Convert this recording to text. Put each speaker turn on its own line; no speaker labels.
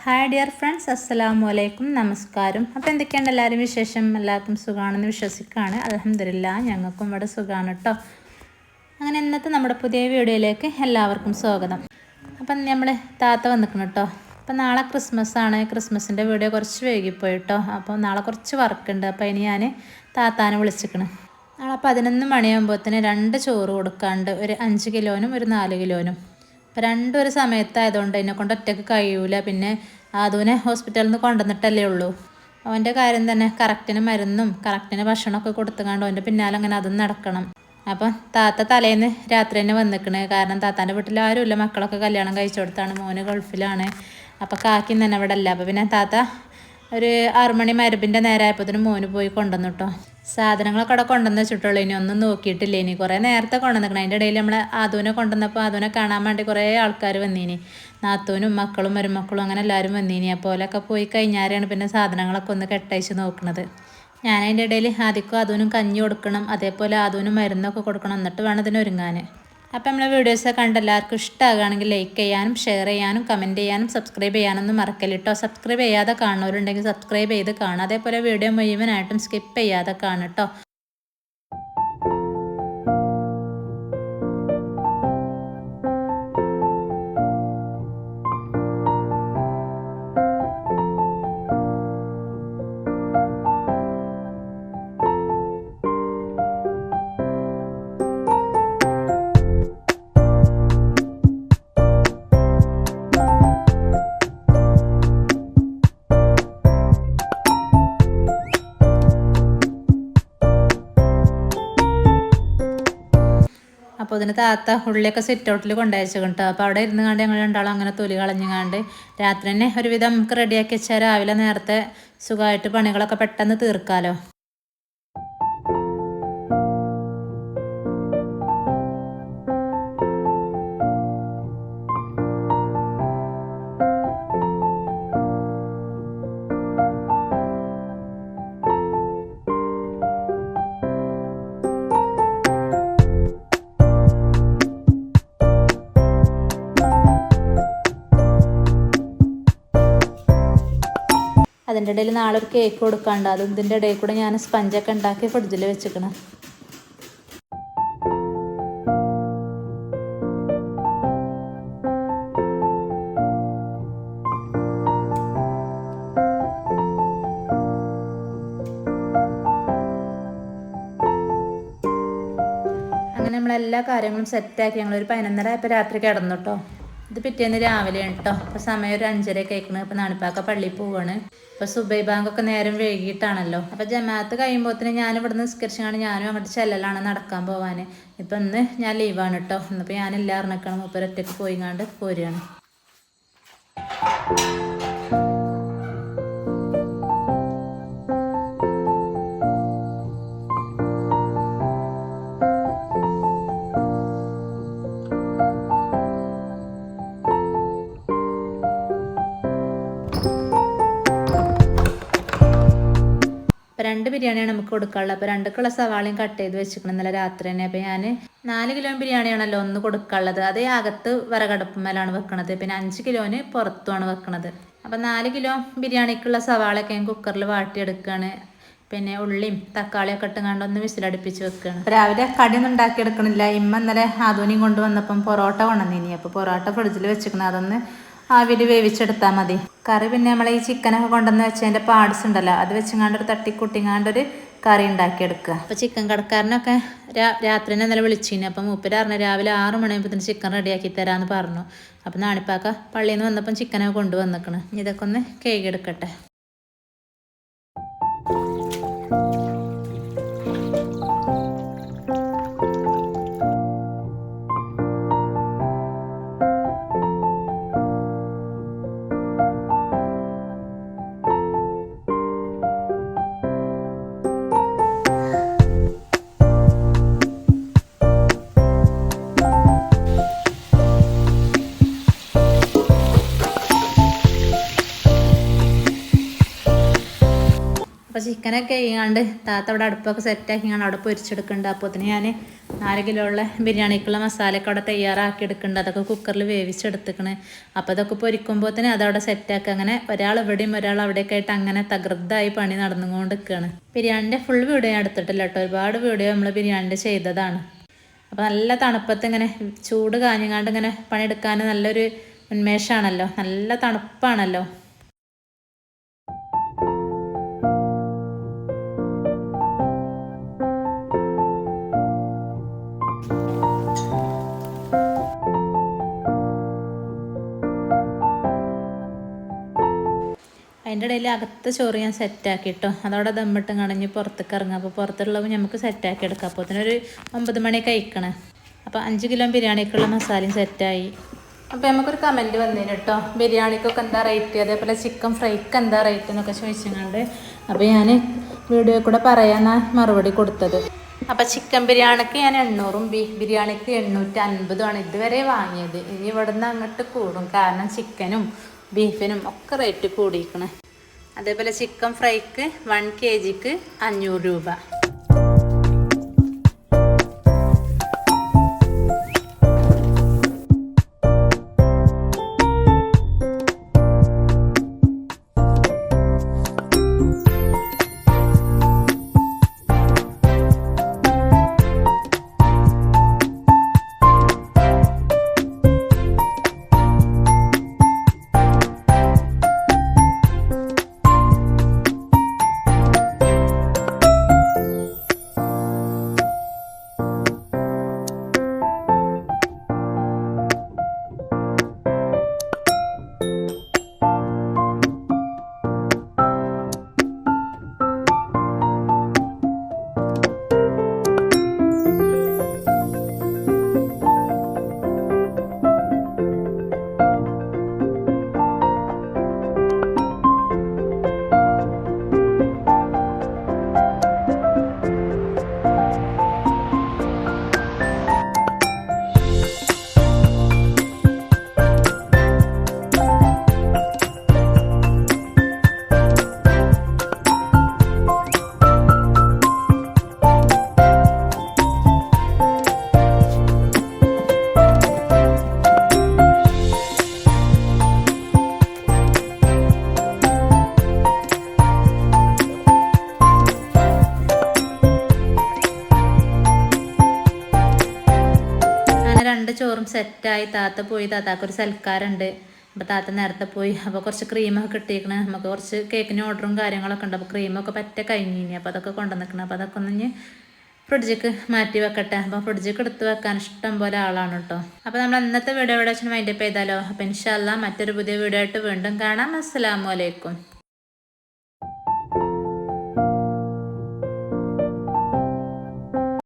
Hi dear friends, അസ്സലാമു അലൈക്കും, നമസ്കാരം. അപ്പോൾ എന്തൊക്കെയാണ് എല്ലാവരും വിശേഷം? എല്ലാവർക്കും സുഖമാണെന്ന് വിശ്വസിക്കുകയാണ്. അൽഹംദുലില്ലാഹ്, ഞങ്ങൾക്കും ഇവിടെ സുഖമാണ് കേട്ടോ. അങ്ങനെ ഇന്നത്തെ നമ്മുടെ പുതിയ വീഡിയോയിലേക്ക് എല്ലാവർക്കും സ്വാഗതം. അപ്പം നമ്മൾ താത്ത വന്നിക്കണം കേട്ടോ. അപ്പം നാളെ ക്രിസ്മസ് ആണ്. ക്രിസ്മസിൻ്റെ വീഡിയോ കുറച്ച് വൈകിപ്പോയി കേട്ടോ. അപ്പോൾ നാളെ കുറച്ച് വർക്കുണ്ട്. അപ്പോൾ ഇനി ഞാൻ താത്താനെ വിളിച്ചിക്കണം. നാളെ 11 മണിയാകുമ്പോഴത്തേന് 2 ചോറ് കൊടുക്കാണ്ട്, ഒരു 5 കിലോനും ഒരു 4 കിലോനും. അപ്പം രണ്ടും ഒരു സമയത്തായതുകൊണ്ട് എന്നെ കൊണ്ട് ഒറ്റയ്ക്ക് കഴിയൂല. പിന്നെ അതുവിനെ ഹോസ്പിറ്റലിൽ നിന്ന് കൊണ്ടുവന്നിട്ടല്ലേ ഉള്ളൂ. അവൻ്റെ കാര്യം തന്നെ കറക്റ്റിന് മരുന്നും കറക്റ്റിന് ഭക്ഷണമൊക്കെ കൊടുത്തുകൊണ്ട് അവൻ്റെ പിന്നാലെ അങ്ങനെ അതും നടക്കണം. അപ്പം താത്ത തലേന്ന് രാത്രി തന്നെ വന്നിക്കണ്. കാരണം താത്താൻ്റെ വീട്ടിൽ ആരുമില്ല, മക്കളൊക്കെ കല്യാണം കഴിച്ചു കൊടുത്താണ്, മോന് ഗൾഫിലാണ്. അപ്പോൾ കാക്കി തന്നെ ഇവിടെ അല്ല. അപ്പോൾ പിന്നെ താത്ത ഒരു 6 മണി മരുപ്പിൻ്റെ നേരമായപ്പോഴത്തേനും മോന് പോയി കൊണ്ടുവന്നു കേട്ടോ. സാധനങ്ങളൊക്കെ അവിടെ കൊണ്ടുവന്ന് വെച്ചിട്ടുള്ളൂ. ഇനി ഒന്നും നോക്കിയിട്ടില്ല. ഇനി കുറേ നേരത്തെ കൊണ്ടുവന്നിക്കണം. അതിൻ്റെ ഇടയിൽ നമ്മൾ അതുവിനെ കൊണ്ടുവന്നപ്പോൾ അതുവിനെ കാണാൻ വേണ്ടി കുറേ ആൾക്കാർ വന്നീനി. നാത്തൂനും മക്കളും മരുമക്കളും അങ്ങനെ എല്ലാവരും വന്നീനി. അപ്പോൾ ഓലൊക്കെ പോയി കഴിഞ്ഞാലാണ് പിന്നെ സാധനങ്ങളൊക്കെ ഒന്ന് കെട്ടയച്ച് നോക്കുന്നത്. ഞാൻ അതിൻ്റെ ഇടയിൽ ആദ്യം അതുവിനും കഞ്ഞി കൊടുക്കണം, അതേപോലെ അതുവിനും മരുന്നൊക്കെ കൊടുക്കണം, എന്നിട്ട് വേണം ഇതിന് ഒരുങ്ങാൻ. അപ്പോൾ നമ്മളെ വീഡിയോസൊക്കെ കണ്ട് എല്ലാവർക്കും ഇഷ്ടമാകുകയാണെങ്കിൽ ലൈക്ക് ചെയ്യാനും ഷെയർ ചെയ്യാനും കമൻറ്റ് ചെയ്യാനും സബ്സ്ക്രൈബ് ചെയ്യാനൊന്നും മറക്കല്ലിട്ടോ. സബ്സ്ക്രൈബ് ചെയ്യാതെ കാണുന്നവരുണ്ടെങ്കിൽ സബ്സ്ക്രൈബ് ചെയ്ത് കാണുക. അതേപോലെ വീഡിയോ മുഴുവനായിട്ടും സ്കിപ്പ് ചെയ്യാതെ കാണട്ടോ. അപ്പോൾ അതിന് താത്ത ഉള്ളിയൊക്കെ സിറ്റ് ഔട്ടിൽ കൊണ്ടുവച്ചു കേട്ടോ. അപ്പോൾ അവിടെ ഇരുന്ന് കണ്ട് ഞങ്ങൾ രണ്ടാളും അങ്ങനെ തൊലി കളഞ്ഞുകാണ്ട് രാത്രി തന്നെ ഒരുവിധം നമുക്ക് റെഡിയാക്കി വെച്ചാൽ രാവിലെ നേരത്തെ സുഖമായിട്ട് പണികളൊക്കെ പെട്ടെന്ന് തീർക്കാമല്ലോ. അതിൻ്റെ ഇടയിൽ നാളെ ഒരു കേക്ക് കൊടുക്കാണ്ട്, അത് ഇതിൻ്റെ ഇടയിൽ കൂടെ ഞാൻ സ്പഞ്ചൊക്കെ ഉണ്ടാക്കി ഫ്രിഡ്ജിൽ വെച്ചിക്കണം. അങ്ങനെ നമ്മളെല്ലാ കാര്യങ്ങളും സെറ്റാക്കി ഞങ്ങളൊരു 11:30 ആയപ്പോൾ രാത്രി കിടന്നു കേട്ടോ. ഇത് പിറ്റേന്ന് രാവിലെയാണ് കേട്ടോ. അപ്പോൾ സമയം ഒരു 5:30 കേൾക്കുന്നത്. ഇപ്പോൾ നാണിപ്പാക്ക പള്ളിയിൽ പോവാണ്. ഇപ്പോൾ സുബൈ ബാങ്കൊക്കെ നേരം വൈകിട്ടാണല്ലോ. അപ്പോൾ ജമാഅത്ത് കഴിയുമ്പോഴത്തേന് ഞാൻ ഇവിടെ നിന്ന് നിസ്കരിച്ചാണ് ഞാനും അങ്ങോട്ട് ചെല്ലലാണ് നടക്കാൻ പോവാൻ. ഇപ്പം ഇന്ന് ഞാൻ ലീവാണ് കേട്ടോ. ഇന്നിപ്പോൾ ഞാനെല്ലാം അറിഞ്ഞിക്കണം. മുപ്പര് ഒറ്റയ്ക്ക് പോയിങ്ങാണ്ട് പോരുകയാണ്. അപ്പോൾ 2 ബിരിയാണിയാണ് നമുക്ക് കൊടുക്കാനുള്ളത്. അപ്പോൾ 2 സവാളയും കട്ട് ചെയ്ത് വെച്ചിരിക്കണം ഇന്നലെ രാത്രി തന്നെ. അപ്പോൾ ഞാൻ 4 കിലോ ബിരിയാണിയാണല്ലോ ഒന്ന് കൊടുക്കാനുള്ളത്. അതേ അകത്ത് വിറകടുപ്പുമേലാണ് വെക്കണത്. പിന്നെ 5 കിലോന് പുറത്തുമാണ് വെക്കണത്. അപ്പോൾ 4 കിലോ ബിരിയാണിക്കുള്ള സവാളയൊക്കെ ഞാൻ കുക്കറിൽ വാട്ടിയെടുക്കുകയാണ്. പിന്നെ ഉള്ളിയും തക്കാളിയൊക്കെ ഇട്ടുകൊണ്ട് ഒന്ന് വിസിലടുപ്പിച്ച് വെക്കുകയാണ്. രാവിലെ കടിയൊന്നും ഉണ്ടാക്കിയെടുക്കണില്ല. ഇമ്മ ഇന്നലെ ആധുനിയും കൊണ്ടുവന്നപ്പം പൊറോട്ട കൊണ്ടുവന്നിനി. അപ്പോൾ പൊറോട്ട ഫ്രിഡ്ജിൽ വെച്ചിരിക്കണം. അതൊന്ന് ആവിയിൽ വേവിച്ചെടുത്താൽ മതി. കറി പിന്നെ നമ്മൾ ഈ ചിക്കനൊക്കെ കൊണ്ടുവന്ന് വെച്ചതിൻ്റെ പാർട്സ് ഉണ്ടല്ലോ, അത് വെച്ചങ്ങാണ്ട് ഒരു തട്ടിക്കുട്ടിങ്ങാണ്ടൊരു കറി ഉണ്ടാക്കിയെടുക്കുക. അപ്പോൾ ചിക്കൻ കടക്കാരനൊക്കെ രാത്രി തന്നെ ഇന്നലെ വിളിച്ചിന്. അപ്പം മൂപ്പര് പറഞ്ഞു രാവിലെ 6 മണിയാകുമ്പോഴത്തേന് ചിക്കൻ റെഡിയാക്കി തരാമെന്ന് പറഞ്ഞു. അപ്പം നാണിപ്പാക്ക പള്ളിയിൽ നിന്ന് വന്നപ്പം ചിക്കനൊക്കെ കൊണ്ടുവന്നിക്കണം. ഇതൊക്കെ ഒന്ന് കേക്കെടുക്കട്ടെ. അപ്പോൾ ചിക്കനൊക്കെ ചെയ്യാണ്ട് താത്ത അവിടെ അടുപ്പൊക്കെ സെറ്റാക്കിയാണ് അവിടെ പൊരിച്ചെടുക്കുന്നുണ്ട്. അപ്പോൾ ഞാൻ 4 കിലോ ഉള്ള ബിരിയാണിക്കുള്ള മസാലയൊക്കെ അവിടെ തയ്യാറാക്കി എടുക്കുന്നുണ്ട്. അതൊക്കെ കുക്കറിൽ വേവിച്ചെടുത്തിക്കണ്. അപ്പോൾ അതൊക്കെ പൊരിക്കുമ്പോൾ തന്നെ അതവിടെ സെറ്റാക്കുക. അങ്ങനെ ഒരാൾ ഇവിടെയും ഒരാൾ അവിടെയൊക്കെ ആയിട്ട് അങ്ങനെ തകൃതായി പണി നടന്നുകൊണ്ട് നിൽക്കുകയാണ്. ബിരിയാണിൻ്റെ ഫുൾ വീഡിയോ ഞാൻ എടുത്തിട്ടില്ല കേട്ടോ. ഒരുപാട് വീഡിയോ നമ്മൾ ബിരിയാണിൻ്റെ ചെയ്തതാണ്. അപ്പോൾ നല്ല തണുപ്പത്ത് ഇങ്ങനെ ചൂട് കാഞ്ഞങ്ങാണ്ട് ഇങ്ങനെ പണിയെടുക്കാൻ നല്ലൊരു ഉന്മേഷമാണല്ലോ, നല്ല തണുപ്പാണല്ലോ. അതിൻ്റെ ഇടയിൽ അകത്ത് ചോറ് ഞാൻ സെറ്റാക്കി കേട്ടോ. അതവിടെ ദമ്മിട്ട് കണഞ്ഞ് പുറത്തേക്ക് ഇറങ്ങുക. അപ്പോൾ പുറത്തുള്ളത് നമുക്ക് സെറ്റാക്കി എടുക്കാം. അപ്പോൾ അതിനൊരു 9 മണി കഴിക്കണം. അപ്പോൾ 5 കിലോ ബിരിയാണിക്കുള്ള മസാലയും സെറ്റായി. അപ്പോൾ നമുക്കൊരു കമൻറ്റ് വന്നിന് കേട്ടോ, ബിരിയാണിക്കൊക്കെ എന്താ റേറ്റ്, അതേപോലെ ചിക്കൻ ഫ്രൈക്ക് എന്താ റേറ്റ് എന്നൊക്കെ ചോദിച്ചുകൊണ്ട്. അപ്പോൾ ഞാൻ വീഡിയോ കൂടെ പറയാനാണ് മറുപടി കൊടുത്തത്. അപ്പോൾ ചിക്കൻ ബിരിയാണിക്ക് ഞാൻ 800ഉം ബീഫ് ബിരിയാണിക്ക് 850ഉമാണ് ഇതുവരെ വാങ്ങിയത്. ഇനി ഇവിടെ നിന്ന് അങ്ങോട്ട് കൂടും, കാരണം ചിക്കനും ബീഫിനും ഒക്കെ റേറ്റ് കൂടിയിരിക്കണേ. അതേപോലെ ചിക്കൻ ഫ്രൈക്ക് 1 kgക്ക് 500 രൂപ. ചോറും സെറ്റായി. താത്ത പോയി, താത്താക്കൊരു സൽക്കാരുണ്ട്. അപ്പോൾ താത്ത നേരത്തെ പോയി. അപ്പോൾ കുറച്ച് ക്രീമൊക്കെ കിട്ടിയിരിക്കണേ. നമുക്ക് കുറച്ച് കേക്കിന് ഓർഡറും കാര്യങ്ങളൊക്കെ ഉണ്ട്. അപ്പോൾ ക്രീമൊക്കെ പറ്റ കഴിഞ്ഞിനി. അപ്പോൾ അതൊക്കെ കൊണ്ടുവന്നിക്കണം. അപ്പോൾ അതൊക്കെ ഒന്ന് ഫ്രിഡ്ജിക്ക് മാറ്റി വെക്കട്ടെ. അപ്പോൾ ഫ്രിഡ്ജിക്ക് എടുത്ത് വെക്കാൻ ഇഷ്ടം പോലെ ആളാണ് കേട്ടോ. അപ്പോൾ നമ്മൾ ഇന്നത്തെ വീഡിയോ ഇവിടെ വെച്ച് വൈൻഡപ്പ് ചെയ്താലോ. അപ്പോൾ ഇൻഷാ അല്ലാഹ് മറ്റൊരു പുതിയ വീഡിയോ ആയിട്ട് വീണ്ടും കാണാം. അസ്സലാമു അലൈക്കും.